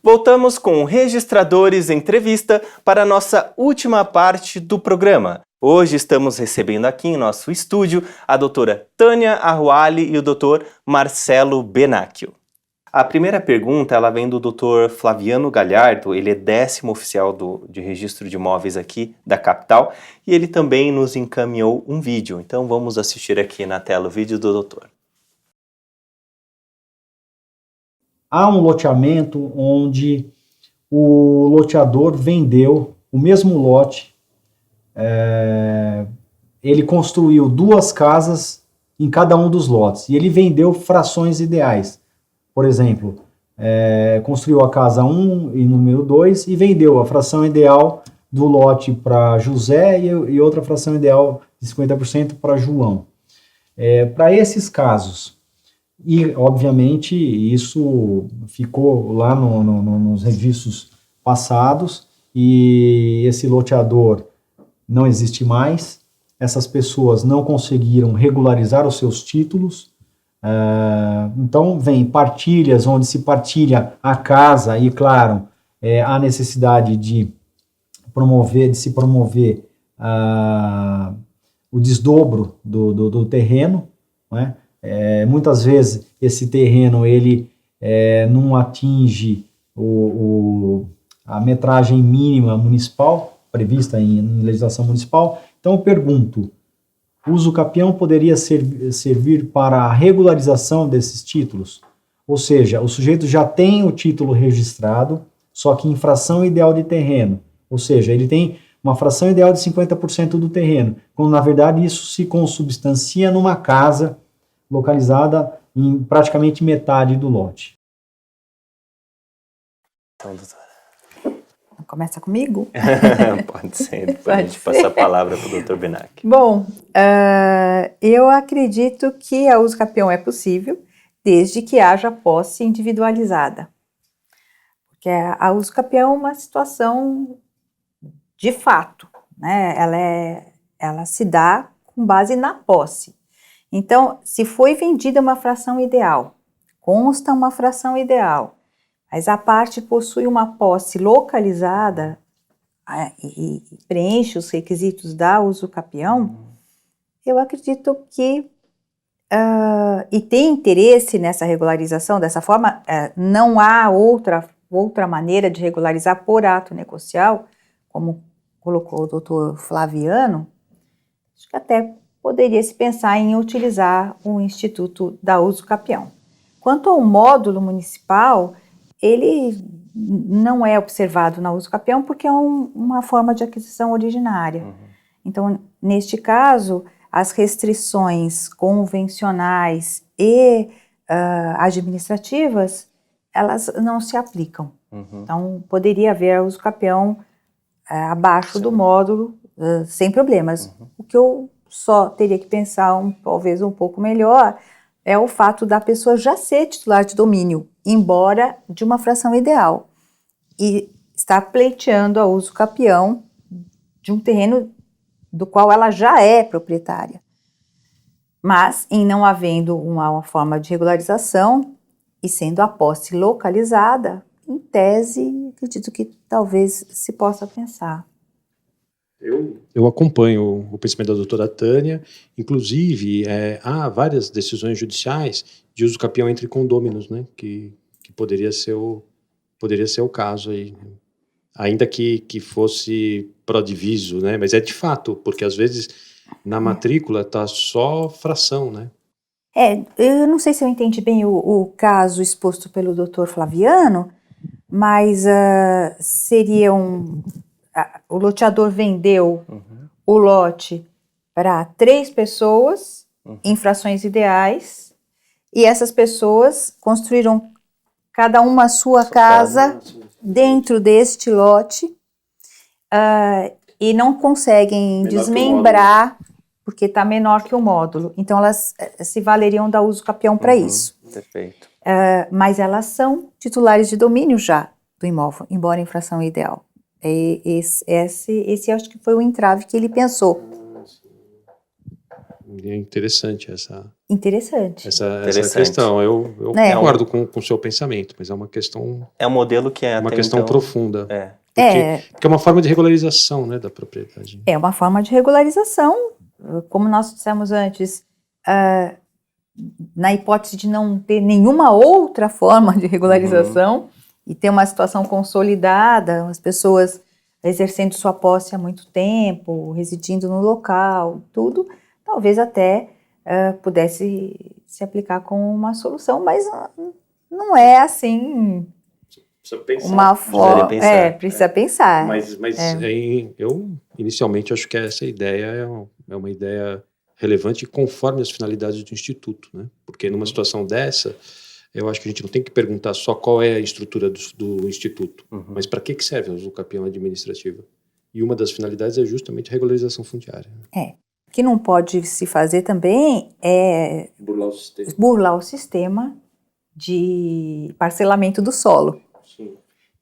A: Voltamos com Registradores Entrevista para a nossa última parte do programa. Hoje estamos recebendo aqui em nosso estúdio a doutora Tânia Arruali e o doutor Marcelo Benacchio. A primeira pergunta ela vem do doutor Flaviano Galhardo, ele é 10º oficial de registro de imóveis aqui da capital e ele também nos encaminhou um vídeo. Então vamos assistir aqui na tela o vídeo do doutor.
F: Há um loteamento onde o loteador vendeu o mesmo lote, ele construiu 2 casas em cada um dos lotes, e ele vendeu frações ideais. Por exemplo, construiu a casa 1 e número 2 e vendeu a fração ideal do lote para José e outra fração ideal de 50% para João. Para esses casos, e, obviamente, isso ficou lá nos registros passados e esse loteador não existe mais. Essas pessoas não conseguiram regularizar os seus títulos. Então, vem partilhas onde se partilha a casa e, claro, há necessidade de se promover o desdobro do terreno, né? Muitas vezes esse terreno ele não atinge a metragem mínima municipal prevista em legislação municipal. Então eu pergunto, o uso capião poderia servir para a regularização desses títulos? Ou seja, o sujeito já tem o título registrado, só que em fração ideal de terreno. Ou seja, ele tem uma fração ideal de 50% do terreno, quando na verdade isso se consubstancia numa casa localizada em praticamente metade do lote.
A: Então, doutora.
B: Começa comigo?
A: Pode ser, depois a gente passa a palavra para o doutor Benacchio.
B: Bom, eu acredito que a uso capião é possível, desde que haja posse individualizada. Porque a uso capião é uma situação de fato, né? Ela é ela se dá com base na posse. Então, se foi vendida uma fração ideal, consta uma fração ideal, mas a parte possui uma posse localizada e preenche os requisitos da usucapião, eu acredito que, e tem interesse nessa regularização, dessa forma, não há outra maneira de regularizar por ato negocial, como colocou o doutor Flaviano, acho que até poderia se pensar em utilizar o Instituto da Usucapião. Quanto ao módulo municipal, ele não é observado na usucapião porque é uma forma de aquisição originária. Então, neste caso, as restrições convencionais e administrativas, elas não se aplicam. Então, poderia haver a usucapião abaixo do módulo, sem problemas. O que eu só teria que pensar talvez um pouco melhor é o fato da pessoa já ser titular de domínio, embora de uma fração ideal, e estar pleiteando a usucapião de um terreno do qual ela já é proprietária. Mas, em não havendo uma forma de regularização e sendo a posse localizada, em tese, acredito que talvez se possa pensar.
C: Eu acompanho o pensamento da doutora Tânia, inclusive há várias decisões judiciais de usucapião entre condôminos, né, que poderia ser o caso aí, né? Ainda que fosse pro diviso, né, mas é de fato, porque às vezes na matrícula está só fração, né?
B: Eu não sei se eu entendi bem o caso exposto pelo Dr. Flaviano, mas seria o loteador vendeu o lote para 3 pessoas em frações ideais, e essas pessoas construíram cada uma a sua casa dentro deste lote, e não conseguem desmembrar porque está menor que o módulo. Então, elas se valeriam da usucapião para isso.
A: Perfeito.
B: Mas elas são titulares de domínio já do imóvel, embora em fração ideal. Esse acho que foi o entrave que ele pensou.
C: É interessante essa
A: Interessante.
C: questão. Eu concordo com o seu pensamento, mas é uma questão...
A: É um modelo que é
C: uma questão profunda. Porque é uma forma de regularização, né, da propriedade.
B: É uma forma de regularização. Como nós dissemos antes, na hipótese de não ter nenhuma outra forma de regularização e ter uma situação consolidada, as pessoas exercendo sua posse há muito tempo, residindo no local, tudo, talvez até pudesse se aplicar como uma solução, mas não é assim uma forma... Precisa pensar.
C: Mas eu inicialmente acho que essa ideia é uma ideia relevante conforme as finalidades do Instituto, né? Porque numa situação dessa, eu acho que a gente não tem que perguntar só qual é a estrutura do Instituto, mas para que serve a usucapião administrativa. E uma das finalidades é justamente a regularização fundiária.
B: O que não pode se fazer também é burlar o sistema de parcelamento do solo.
C: Sim.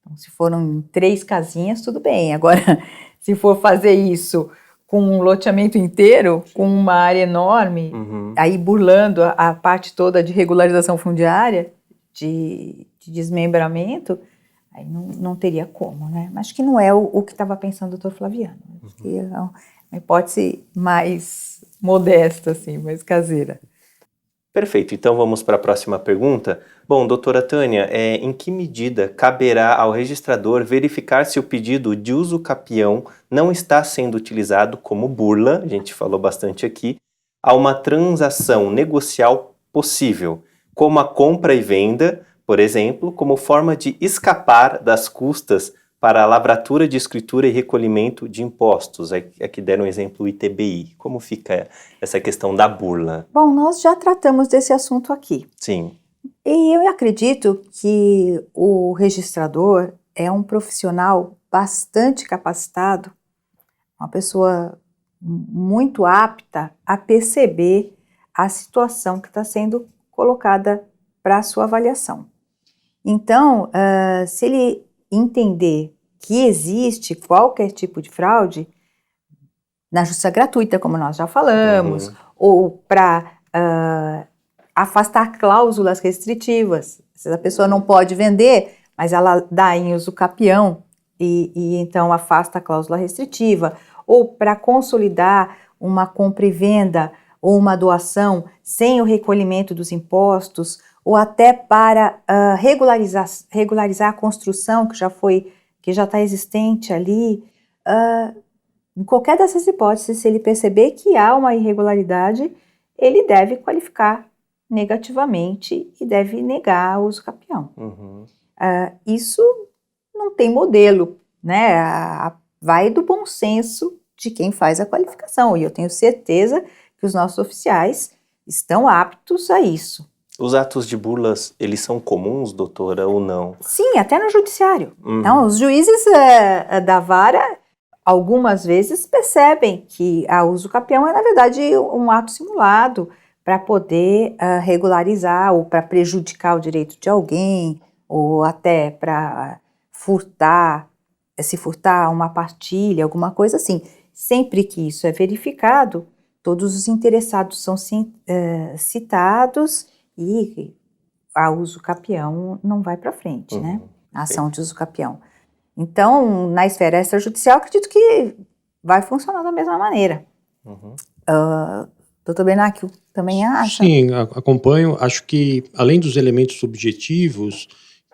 B: Então, se foram 3 casinhas, tudo bem. Agora, se for fazer isso com um loteamento inteiro, com uma área enorme, aí burlando a parte toda de regularização fundiária, de desmembramento, aí não teria como, né? Mas acho que não é o que estava pensando o doutor Flaviano. Acho que é uma hipótese mais modesta, assim, mais caseira.
A: Perfeito, então vamos para a próxima pergunta. Bom, doutora Tânia, em que medida caberá ao registrador verificar se o pedido de usucapião não está sendo utilizado como burla, a gente falou bastante aqui, a uma transação negocial possível, como a compra e venda, por exemplo, como forma de escapar das custas para a lavratura de escritura e recolhimento de impostos? Aqui deram um exemplo o ITBI. Como fica essa questão da burla?
B: Bom, nós já tratamos desse assunto aqui.
A: Sim.
B: E eu acredito que o registrador é um profissional bastante capacitado, uma pessoa muito apta a perceber a situação que está sendo colocada para a sua avaliação. Então, se ele entender que existe qualquer tipo de fraude, na justiça gratuita, como nós já falamos, ou para afastar cláusulas restritivas. Se a pessoa não pode vender, mas ela dá em uso capião e então afasta a cláusula restritiva, ou para consolidar uma compra e venda ou uma doação sem o recolhimento dos impostos, ou até para regularizar a construção que já está existente ali. Em qualquer dessas hipóteses, se ele perceber que há uma irregularidade, ele deve qualificar negativamente e deve negar o uso capião. Isso não tem modelo, né? Vai do bom senso de quem faz a qualificação, e eu tenho certeza que os nossos oficiais estão aptos a isso.
A: Os atos de burlas, eles são comuns, doutora, ou não?
B: Sim, até no judiciário. Então, os juízes da vara, algumas vezes, percebem que o uso capião é, na verdade, um ato simulado para poder regularizar ou para prejudicar o direito de alguém, ou até para se furtar uma partilha, alguma coisa assim. Sempre que isso é verificado, todos os interessados são citados e a uso capião não vai para frente, né? A ação de uso capião. Então, na esfera extrajudicial, acredito que vai funcionar da mesma maneira. Doutor Benacchio, também acha?
C: Sim, acompanho. Acho que, além dos elementos objetivos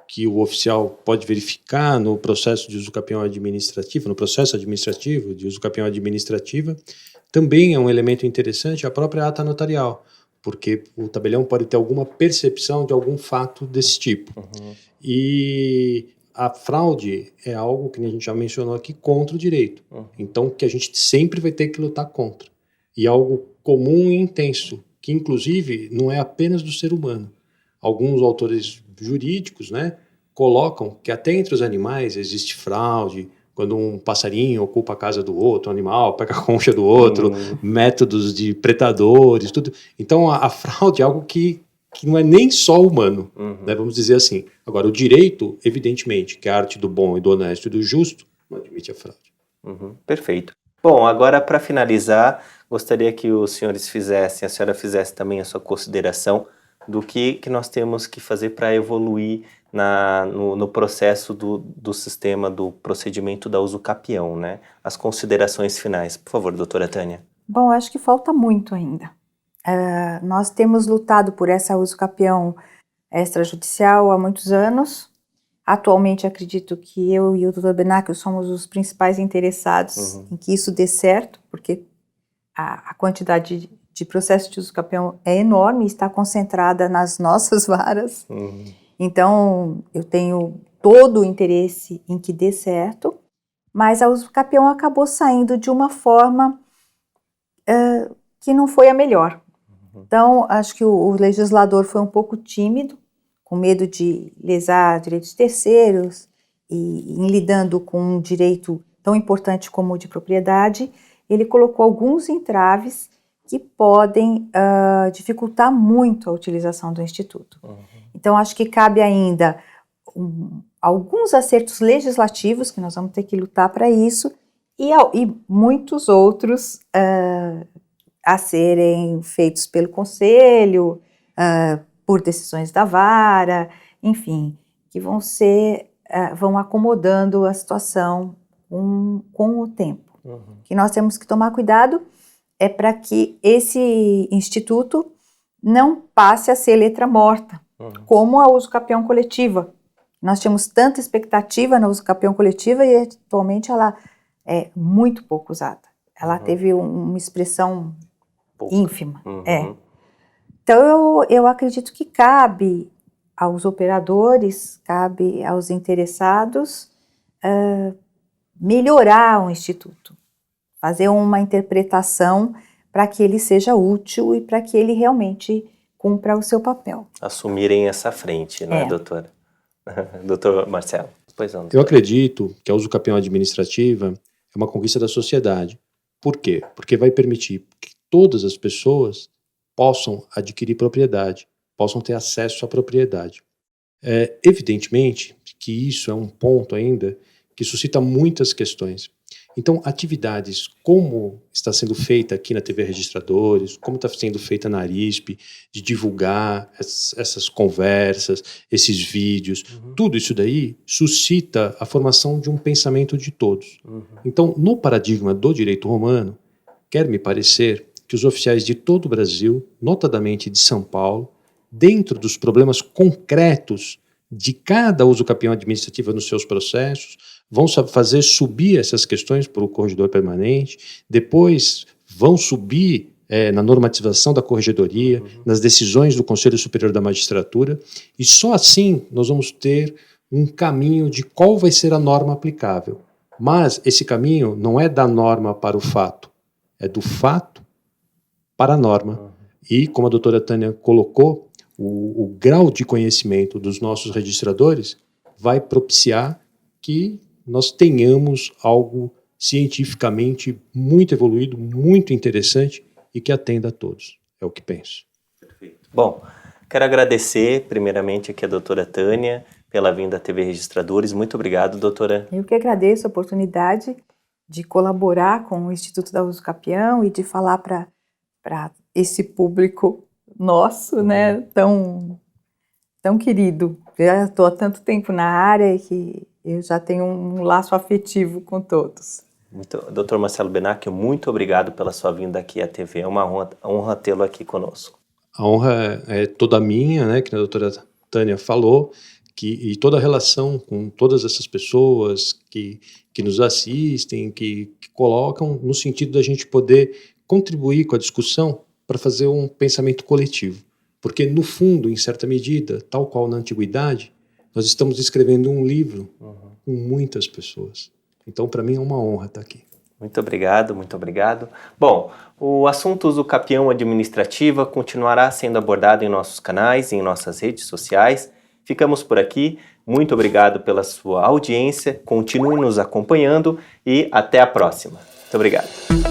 C: que o oficial pode verificar no processo de uso capião administrativo, no processo administrativo de uso capião administrativa, também é um elemento interessante a própria ata notarial, porque o tabelião pode ter alguma percepção de algum fato desse tipo. E a fraude é algo que a gente já mencionou aqui contra o direito. Então, que a gente sempre vai ter que lutar contra. E algo comum e intenso, que inclusive não é apenas do ser humano. Alguns autores jurídicos, né, colocam que até entre os animais existe fraude, quando um passarinho ocupa a casa do outro, um animal pega a concha do outro, métodos de predadores, tudo. Então a fraude é algo que não é nem só humano, né, vamos dizer assim. Agora, o direito, evidentemente, que é a arte do bom e do honesto e do justo, não admite a fraude.
A: Perfeito. Bom, agora para finalizar, gostaria que os senhores a senhora fizesse também a sua consideração do que nós temos que fazer para evoluir no processo do sistema, do procedimento da uso capião, né? As considerações finais. Por favor, doutora Tânia.
B: Bom, acho que falta muito ainda. Nós temos lutado por essa uso capião extrajudicial há muitos anos. Atualmente, acredito que eu e o Dr. Benacchio somos os principais interessados em que isso dê certo, porque a quantidade de processo de uso capião é enorme e está concentrada nas nossas varas. Então, eu tenho todo o interesse em que dê certo, mas a uso capião acabou saindo de uma forma que não foi a melhor. Então, acho que o legislador foi um pouco tímido, com medo de lesar direitos de terceiros e em lidando com um direito tão importante como o de propriedade, ele colocou alguns entraves que podem dificultar muito a utilização do Instituto. Então, acho que cabe ainda alguns acertos legislativos, que nós vamos ter que lutar para isso, e muitos outros a serem feitos pelo Conselho, por decisões da vara, enfim, que vão acomodando a situação com o tempo. Que nós temos que tomar cuidado é para que esse instituto não passe a ser letra morta, como a uso capião coletiva. Nós tínhamos tanta expectativa na uso capião coletiva e atualmente ela é muito pouco usada. Ela teve uma expressão ínfima. Então, eu acredito que cabe aos operadores, cabe aos interessados melhorar o Instituto, fazer uma interpretação para que ele seja útil e para que ele realmente cumpra o seu papel.
A: Assumirem essa frente, né, doutora? Doutor Marcelo. Pois não,
C: eu acredito que a uso capião administrativa é uma conquista da sociedade. Por quê? Porque vai permitir que todas as pessoas possam adquirir propriedade, possam ter acesso à propriedade. Evidentemente que isso é um ponto ainda que suscita muitas questões. Então, atividades como está sendo feita aqui na TV Registradores, como está sendo feita na Arisp, de divulgar essas conversas, esses vídeos, tudo isso daí suscita a formação de um pensamento de todos. Então, no paradigma do direito romano, quer me parecer que os oficiais de todo o Brasil, notadamente de São Paulo, dentro dos problemas concretos de cada usucapião administrativo nos seus processos, vão fazer subir essas questões para o corregedor permanente, depois vão subir na normatização da corregedoria, nas decisões do Conselho Superior da Magistratura, e só assim nós vamos ter um caminho de qual vai ser a norma aplicável. Mas esse caminho não é da norma para o fato, é do fato para a norma. E, como a doutora Tânia colocou, o grau de conhecimento dos nossos registradores vai propiciar que nós tenhamos algo cientificamente muito evoluído, muito interessante e que atenda a todos. É o que penso.
A: Perfeito. Bom, quero agradecer primeiramente aqui a doutora Tânia pela vinda à TV Registradores. Muito obrigado, doutora.
B: Eu que agradeço a oportunidade de colaborar com o Instituto da Usucapião e de falar para esse público nosso, né, tão querido. Já estou há tanto tempo na área que eu já tenho um laço afetivo com todos.
A: Dr. Marcelo Benacchio, muito obrigado pela sua vinda aqui à TV. É uma honra tê-lo aqui conosco.
C: A honra é toda minha, né, que a doutora Tânia falou, e toda a relação com todas essas pessoas que nos assistem, que colocam no sentido da gente poder contribuir com a discussão para fazer um pensamento coletivo. Porque, no fundo, em certa medida, tal qual na antiguidade, nós estamos escrevendo um livro com muitas pessoas. Então, para mim, é uma honra estar aqui.
A: Muito obrigado, muito obrigado. Bom, o assunto usucapião administrativa continuará sendo abordado em nossos canais e em nossas redes sociais. Ficamos por aqui. Muito obrigado pela sua audiência. Continue nos acompanhando e até a próxima. Muito obrigado.